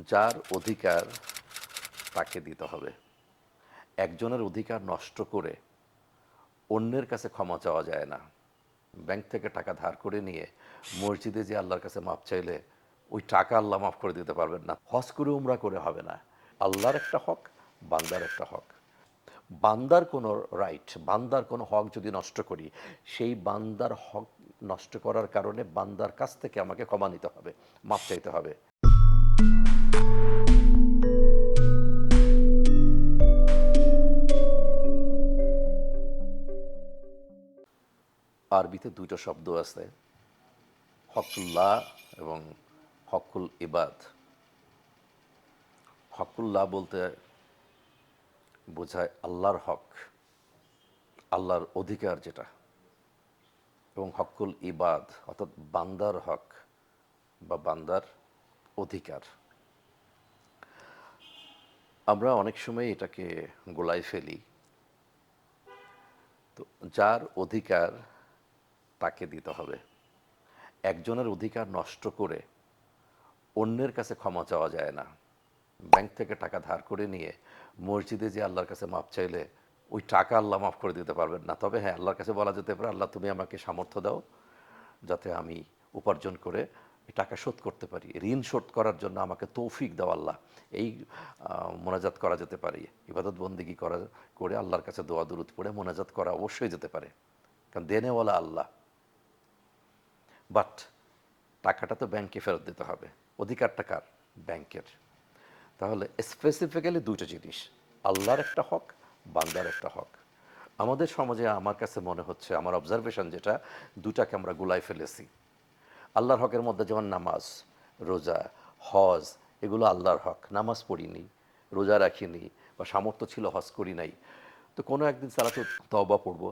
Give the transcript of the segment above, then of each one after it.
যার অধিকার তাকে দিতে হবে। একজনের অধিকার নষ্ট করে অন্যের কাছে ক্ষমা চাওয়া যায় না। ব্যাংক থেকে টাকা ধার করে নিয়ে মসজিদে যে আল্লাহর কাছে মাপ চাইলে ওই টাকা আল্লাহ মাফ করে দিতে পারবেন না। হজ করে উমরা করে হবে না। আল্লাহর একটা হক, বান্দার একটা হক। বান্দার কোনো রাইট, বান্দার কোনো হক যদি নষ্ট করি, সেই বান্দার হক নষ্ট করার কারণে বান্দার কাছ থেকে আমাকে ক্ষমা নিতে হবে, মাপ চাইতে হবে। আরবিতে দুইটা শব্দ আছে, হকুল্লাহ এবং হকুল ইবাদ। হকুল্লাহ বলতে বোঝায় আল্লাহর হক, আল্লাহর অধিকার যেটা, এবং হকুল ইবাদ অর্থাৎ বান্দার হক বা বান্দার অধিকার। আমরা অনেক সময় এটাকে গোলায় ফেলি। তো যার অধিকার তাকে দিতে হবে। একজনের অধিকার নষ্ট করে অন্যের কাছে ক্ষমা চাওয়া যায় না। ব্যাংক থেকে টাকা ধার করে নিয়ে মসজিদে যে আল্লাহর কাছে মাপ চাইলে ওই টাকা আল্লাহ মাফ করে দিতে পারবেন না। তবে হ্যাঁ, আল্লাহর কাছে বলা যেতে পারে, আল্লাহ তুমি আমাকে সামর্থ্য দাও যাতে আমি উপার্জন করে এই টাকা শোধ করতে পারি। ঋণ শোধ করার জন্য আমাকে তৌফিক দাও আল্লাহ। এই মোনাজাত করা যেতে পারে। ইবাদত বন্দিগি করে আল্লাহর কাছে দোয়া দুরুদ পড়ে মোনাজাত করা অবশ্যই যেতে পারে, কারণ দেনেওয়ালা আল্লাহ। বাট টাকাটা তো ব্যাংকে ফেরত দিতে হবে। অধিকারটা কার? ব্যাংকের। তাহলে স্পেসিফিক্যালি দুটো জিনিস, আল্লাহর একটা হক, বান্দার একটা হক। আমাদের সমাজে আমার কাছে মনে হচ্ছে, আমার অবজারভেশন যেটা, দুটাকে আমরা গুলায় ফেলেছি। আল্লাহর হকের মধ্যে যেমন নামাজ, রোজা, হজ, এগুলো আল্লাহর হক। নামাজ পড়িনি, রোজা রাখিনি, বা সামর্থ্য ছিল হজ করি নাই, তো কোনো একদিন সালাতু তওবা পড়বো,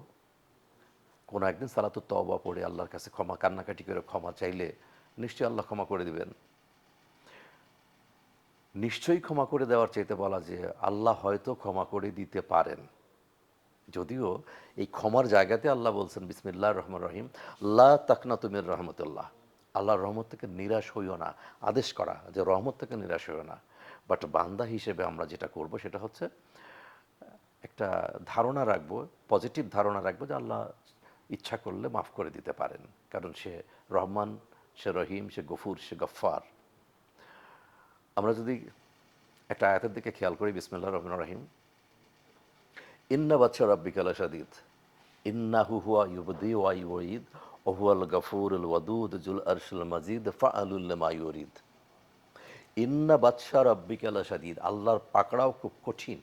কোনো একদিন সালাতু তওবা পড়ে আল্লাহর কাছে ক্ষমা কান্নাকাটি করে ক্ষমা চাইলে নিশ্চয়ই আল্লাহ ক্ষমা করে দিবেন। নিশ্চয়ই ক্ষমা করে দেওয়ার চাইতে বলা যে আল্লাহ হয়তো ক্ষমা করে দিতে পারেন। যদিও এই ক্ষমার জায়গাতে আল্লাহ বলছেন বিসমিল্লাহির রহমানির রহিম, লা তাকনাতু মির রাহমাতিল্লাহ, আল্লাহর রহমত থেকে নিরাশ হইও না, আদেশ করা যে রহমত থেকে নিরাশ হইও না। বাট বান্দা হিসেবে আমরা যেটা করব সেটা হচ্ছে একটা ধারণা রাখবো, পজিটিভ ধারণা রাখবো যে আল্লাহ ইচ্ছা করলে মাফ করে দিতে পারেন, কারণ সে রহমান, সে রহিম, সে গফুর, সে গফ্ফার। আমরা যদি একটা আয়াতের দিকে খেয়াল করি, বিসমিল্লাহির রহমানির রহিম, ইন্না বাদশা রাব্বিকা লাশাদীদ ইন্নাহু হুয়া ইউবদি ওয়া ইউঈদ ওয়া হুয়াল গাফুরুল ওয়াদুদ যুল আরশিল মাজিদ ফাআলুল লিমা ইউরিদ। ইন্না বাদশা রাব্বিকা লাশাদীদ, আল্লাহর পাকড়াও খুব কঠিন।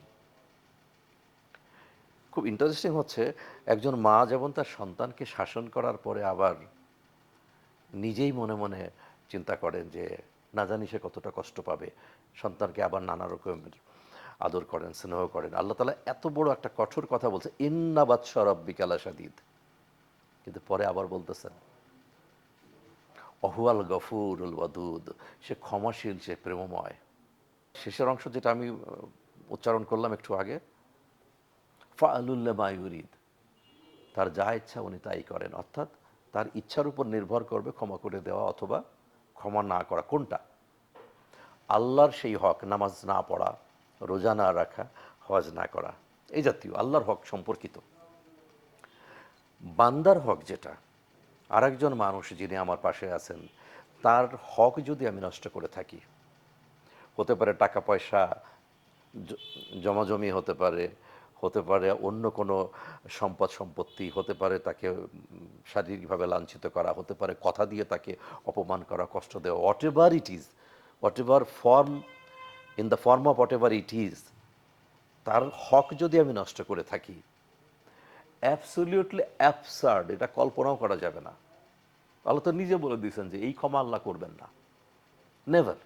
খুব ইন্টারেস্টিং হচ্ছে, একজন মা যেমন তার সন্তানকে শাসন করার পরে আবার নিজেই মনে মনে চিন্তা করেন যে না জানি সে কতটা কষ্ট পাবে, সন্তানকে আবার নানা রকমের আদর করেন, স্নেহ করেন। আল্লাহ তাআলা এত বড় একটা কঠোর কথা বলছে, ইন্না বাদশা রাব্বিকা লাশাদীদ, কিন্তু পরে আবার বলতেছেন অহুয়াল গফুরুল ওয়াদুদ, সে ক্ষমাশীল, সে প্রেমময়। শেষের অংশ যেটা আমি উচ্চারণ করলাম একটু আগে, ফাআলুল লিমা ইউরিদ, তার যা ইচ্ছা উনি তাই করেন। অর্থাৎ তার ইচ্ছার উপর নির্ভর করবে ক্ষমা করে দেওয়া অথবা ক্ষমা না করা। কোনটা? আল্লাহর সেই হক, নামাজ না পড়া, রোজা না রাখা, হজ না করা, এই জাতীয় আল্লাহর হক সম্পর্কিত। বান্দার হক যেটা, আরেকজন মানুষ যিনি আমার পাশে আছেন, তার হক যদি আমি নষ্ট করে থাকি, হতে পারে টাকা পয়সা, জমাজমি হতে পারে, হতে পারে অন্য কোনো সম্পদ সম্পত্তি, হতে পারে তাকে শারীরিকভাবে লাঞ্ছিত করা, হতে পারে কথা দিয়ে তাকে অপমান করা, কষ্ট দেওয়া, what ever it is, what ever form, in the form of what ever it is, তার হক যদি আমি নষ্ট করে থাকি, অ্যাবসলিউটলি অ্যাবসার্ড, এটা কল্পনাও করা যাবে না। আল্লাহ তো নিজে বলে দিয়েছেন যে এই ক্ষমা আল্লাহ করবেন না, নেভার।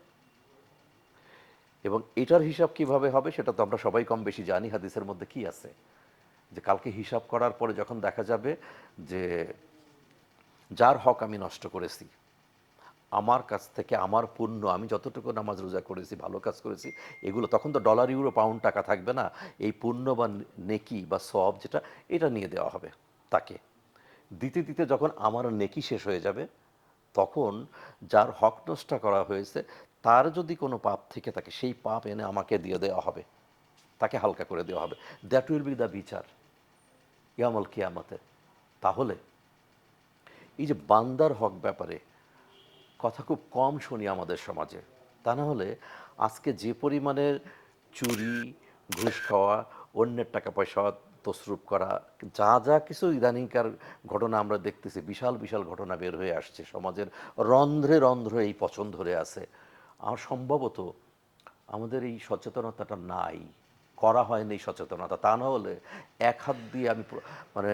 এবং এটার হিসাব কিভাবে হবে সেটা তো আমরা সবাই কম বেশি জানি। হাদিসের মধ্যে কি আছে যে কালকে হিসাব করার পরে যখন দেখা যাবে যে যার হক আমি নষ্ট করেছি, আমার কাছ থেকে আমার পুণ্য, আমি যতটুকু নামাজ রোজা করেছি, ভালো কাজ করেছি, এগুলো তখন তো ডলার ইউরো পাউন্ড টাকা থাকবে না, এই পুণ্য বা নেকি বা সওয়াব যেটা, এটা নিয়ে দেওয়া হবে তাকে। দিতে দিতে যখন আমার নেকি শেষ হয়ে যাবে, তখন যার হক নষ্ট করা হয়েছে তার যদি কোনো পাপ থেকে থাকে সেই পাপ এনে আমাকে দিয়ে দেওয়া হবে, তাকে হালকা করে দেওয়া হবে। দ্যাট উইল বি দ্য বিচার ইয়ামল কিয়ামতে। তাহলে এই যে বান্দার হক ব্যাপারে কথা খুব কম শুনি আমাদের সমাজে। তা না হলে আজকে যে পরিমাণের চুরি, ঘুষ খাওয়া, অন্যের টাকা পয়সা তছরূপ করা, যা যা কিছু ইদানিংকার ঘটনা আমরা দেখতেছি, বিশাল বিশাল ঘটনা বের হয়ে আসছে সমাজের রন্ধ্রে রন্ধ্রে এই পচন ধরে আছে। আর সম্ভবত আমাদের এই সচেতনতাটা নাই, করা হয়নি এই সচেতনতা। তা না হলে এক হাত দিয়ে আমি মানে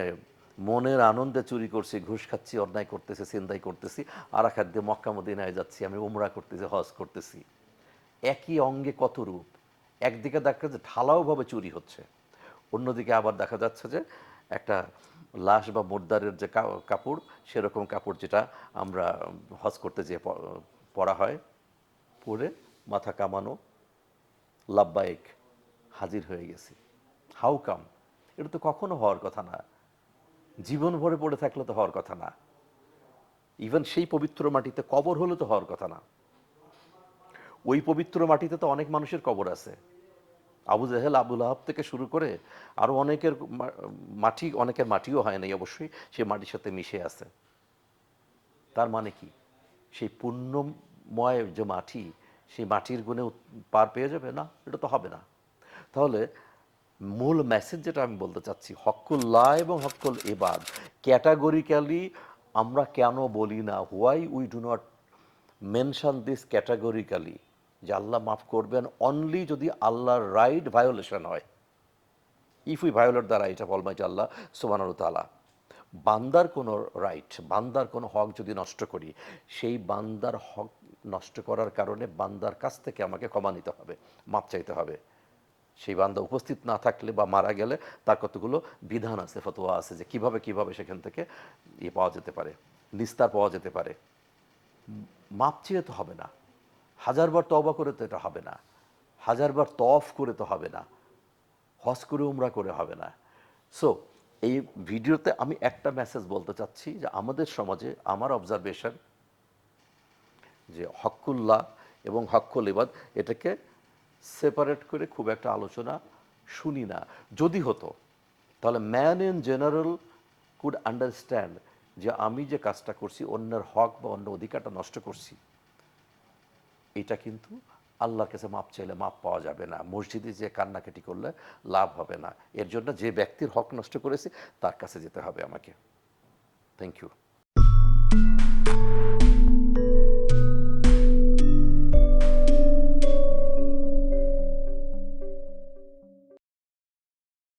মনের আনন্দে চুরি করছি, ঘুষ খাচ্ছি, অন্যায় করতেছি, ছিনতাই করতেছি, আর এক হাত দিয়ে মক্কা মদিনায় যাচ্ছি, আমি উমরা করতেছি, হজ করতেছি। একই অঙ্গে কত রূপ। একদিকে দেখা যাচ্ছে ঢালাওভাবে চুরি হচ্ছে, অন্যদিকে আবার দেখা যাচ্ছে যে একটা লাশ বা মোর্দারের যে কাপড়, সেরকম কাপড় যেটা আমরা হজ করতে যেয়ে পরা হয়, পরে মাথা কামানো, লাব্বাইক, হাজির হয়ে গেছি। How come? এটা তো কখনো হওয়ার কথা না। জীবন ভরে পড়ে থাকলে তো হওয়ার কথা না। ইভেন সেই পবিত্র মাটিতে কবর হলে তো হওয়ার কথা না। ওই পবিত্র মাটিতে তো অনেক মানুষের কবর আছে। আবু জাহেল, আবুল আহাব থেকে শুরু করে আরও অনেকের মাটি, অনেকের মাটিও হয় নাই অবশ্যই, সে মাটির সাথে মিশে আছে। তার মানে কি? সেই পুণ্যময় যে মাটি, সেই মাটির গুণে পার পেয়ে যাবে না? এটা তো হবে না। তাহলে মূল মেসেজ যেটা আমি বলতে চাচ্ছি, হক্কুল্লাহ এবং হক্কুল ইবাদ ক্যাটাগরিক্যালি আমরা কেন বলি না? Why we do not mention this categorically, যে আল্লাহ মাফ করবেন অনলি যদি আল্লাহর রাইট ভায়োলেশন হয়। If we violate the right of almighty আল্লাহ সুবহানাহু ওয়া তাআলা, বান্দার কোনো রাইট, বান্দার কোনো হক যদি নষ্ট করি, সেই বান্দার হক নষ্ট করার কারণে বান্দার কাছ থেকে আমাকে ক্ষমা নিতে হবে, মাপ চাইতে হবে। সেই বান্দা উপস্থিত না থাকলে বা মারা গেলে তার কতগুলো বিধান আছে, ফতোয়া আছে, যে কিভাবে কিভাবে সেখান থেকে পাওয়া যেতে পারে, নিস্তার পাওয়া যেতে পারে। মাপ চেয়ে তো হবে না, হাজারবার তওবা করে তো এটা হবে না, হাজারবার তওয়াফ করে তো হবে না, হজ করে উমরা করে হবে না। সো এই ভিডিওতে আমি একটা মেসেজ বলতে চাচ্ছি, যে আমাদের সমাজে আমার অবজারভেশন যে হক্কুল্লাহ এবং হক্কুল ইবাদ এটাকে সেপারেট করে খুব একটা আলোচনা শুনি না। যদি হতো তাহলে man in general could understand যে আমি যে কাজটা করছি, অন্যের হক বা অন্য অধিকারটা নষ্ট করছি, এটা কিন্তু আল্লাহর কাছে মাপ চাইলে মাপ পাওয়া যাবে না, মসজিদে যে কান্নাকাটি করলে লাভ হবে না। এর জন্য যে ব্যক্তির হক নষ্ট করেছে তার কাছে যেতে হবে আমাকে। Thank you.